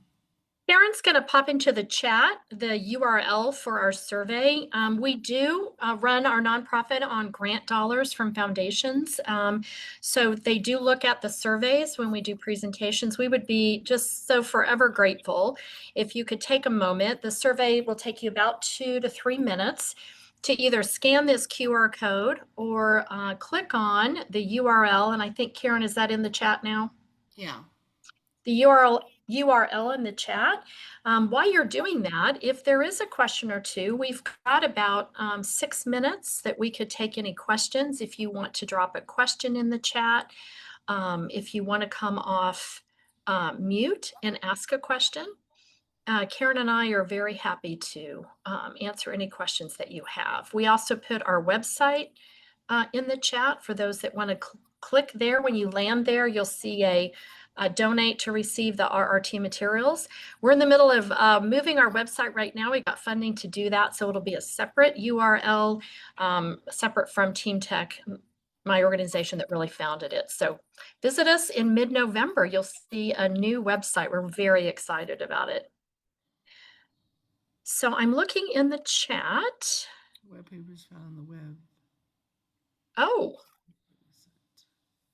Karen's going to pop into the chat the URL for our survey. We do run our nonprofit on grant dollars from foundations. So they do look at the surveys when we do presentations. We would be just so forever grateful if you could take a moment. The survey will take you about 2 to 3 minutes to either scan this QR code or click on the URL. And I think, Karen, is that in the chat now? Yeah. The URL in the chat. While you're doing that, if there is a question or two, we've got about 6 minutes that we could take any questions. If you want to drop a question in the chat, if you want to come off mute and ask a question, Karen and I are very happy to answer any questions that you have. We also put our website in the chat for those that want to click there. When you land there, you'll see a donate to receive the RRT materials. We're in the middle of moving our website right now. We got funding to do that, so it'll be a separate URL, separate from Team Tech, my organization that really founded it. So visit us in mid-November. You'll see a new website. We're very excited about it. So I'm looking in the chat. Web papers found on the web. Oh,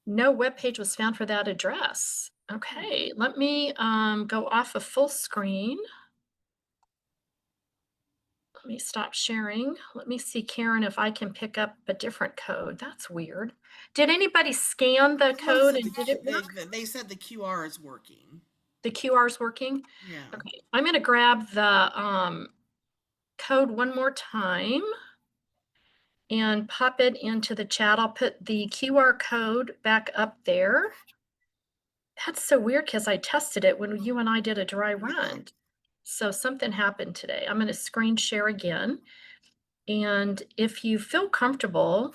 no web page was found for that address. Okay, let me go off of full screen. Let me stop sharing. Let me see, Karen, if I can pick up a different code. That's weird. Did anybody scan the code and did it work? They said the QR is working. The QR is working? Yeah. Okay, I'm going to grab the code one more time and pop it into the chat. I'll put the QR code back up there. That's so weird because I tested it when you and I did a dry run. So something happened today. I'm going to screen share again. And if you feel comfortable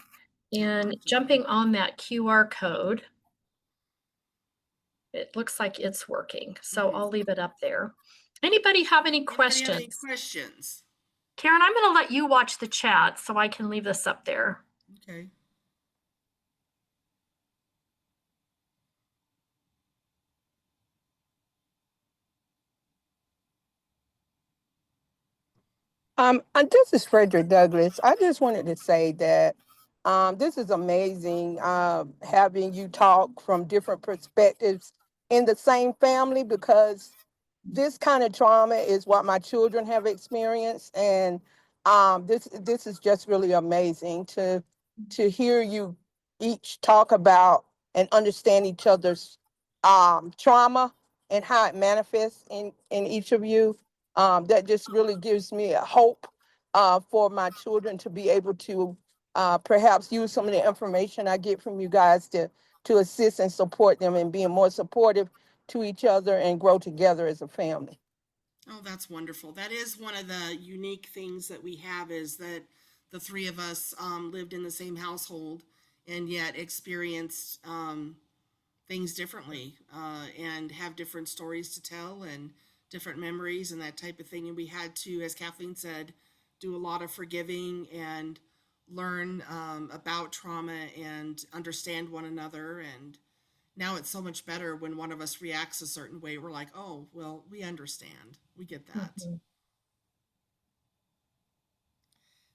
in jumping on that QR code, it looks like it's working. So I'll leave it up there. Anybody have any questions? Anybody have any questions? Karen, I'm going to let you watch the chat so I can leave this up there. Okay. This is Frederick Douglass. I just wanted to say that this is amazing having you talk from different perspectives in the same family, because this kind of trauma is what my children have experienced, and this is just really amazing to hear you each talk about and understand each other's trauma and how it manifests in each of you. That just really gives me a hope for my children to be able to perhaps use some of the information I get from you guys to assist and support them in being more supportive to each other and grow together as a family. Oh, that's wonderful. That is one of the unique things that we have, is that the three of us lived in the same household and yet experienced things differently and have different stories to tell and different memories and that type of thing. And we had to, as Kathleen said, do a lot of forgiving and learn about trauma and understand one another. And now it's so much better when one of us reacts a certain way. We're like, oh, well, we understand. We get that. Mm-hmm. It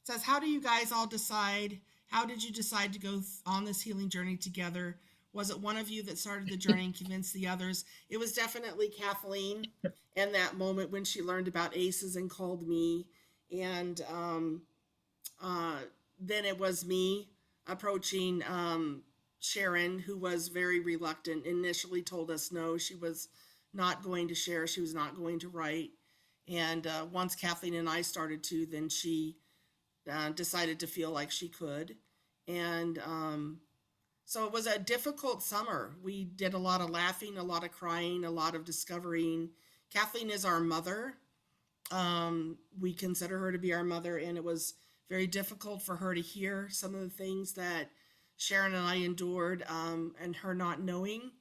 says, how do you guys all decide? How did you decide to go on this healing journey together? Was it one of you that started the journey and convinced the others? It was definitely Kathleen. And that moment when she learned about ACEs and called me. And then it was me approaching Sharon, who was very reluctant, initially told us no, she was not going to share, she was not going to write. And once Kathleen and I started to, then she decided to feel like she could. And so it was a difficult summer. We did a lot of laughing, a lot of crying, a lot of discovering. Kathleen is our mother. We consider her to be our mother, and it was very difficult for her to hear some of the things that Sharon and I endured, and her not knowing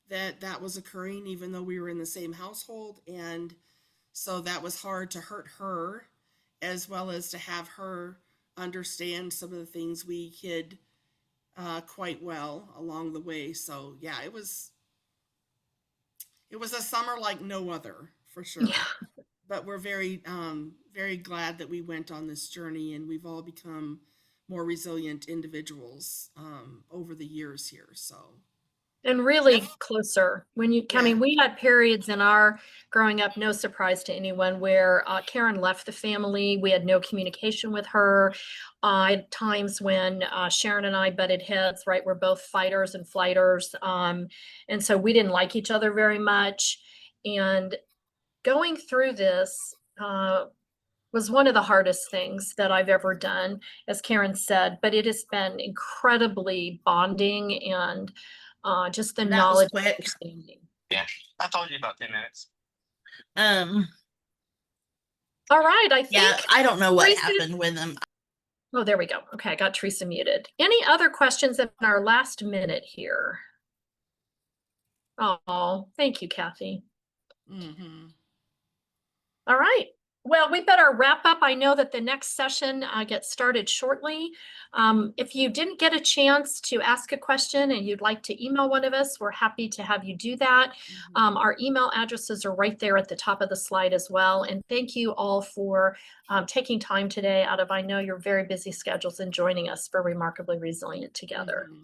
that that was occurring, even though we were in the same household. And so that was hard to hurt her, as well as to have her understand some of the things we hid quite well along the way. So yeah, it was a summer like no other, for sure. Yeah. But we're very very glad that we went on this journey, and we've all become more resilient individuals over the years here. So And really Yes. closer. When you, I Yeah. mean, we had periods in our growing up, no surprise to anyone, where Karen left the family. We had no communication with her. At times when Sharon and I butted heads, right? We're both fighters and flighters. And so we didn't like each other very much. And going through this was one of the hardest things that I've ever done, as Karen said, but it has been incredibly bonding and just the That was knowledge and quick. understanding. Yeah, I told you about 10 minutes. All right, I think. Yeah, I don't know what Teresa- happened with them. Oh, there we go. Okay, I got Teresa muted. Any other questions in our last minute here? Oh, thank you, Kathy. Mm-hmm. All right. Well, we better wrap up. I know that the next session gets started shortly. If you didn't get a chance to ask a question and you'd like to email one of us, we're happy to have you do that. Mm-hmm. Our email addresses are right there at the top of the slide as well. And thank you all for taking time today out of, I know, your very busy schedules and joining us for Remarkably Resilient Together. Mm-hmm.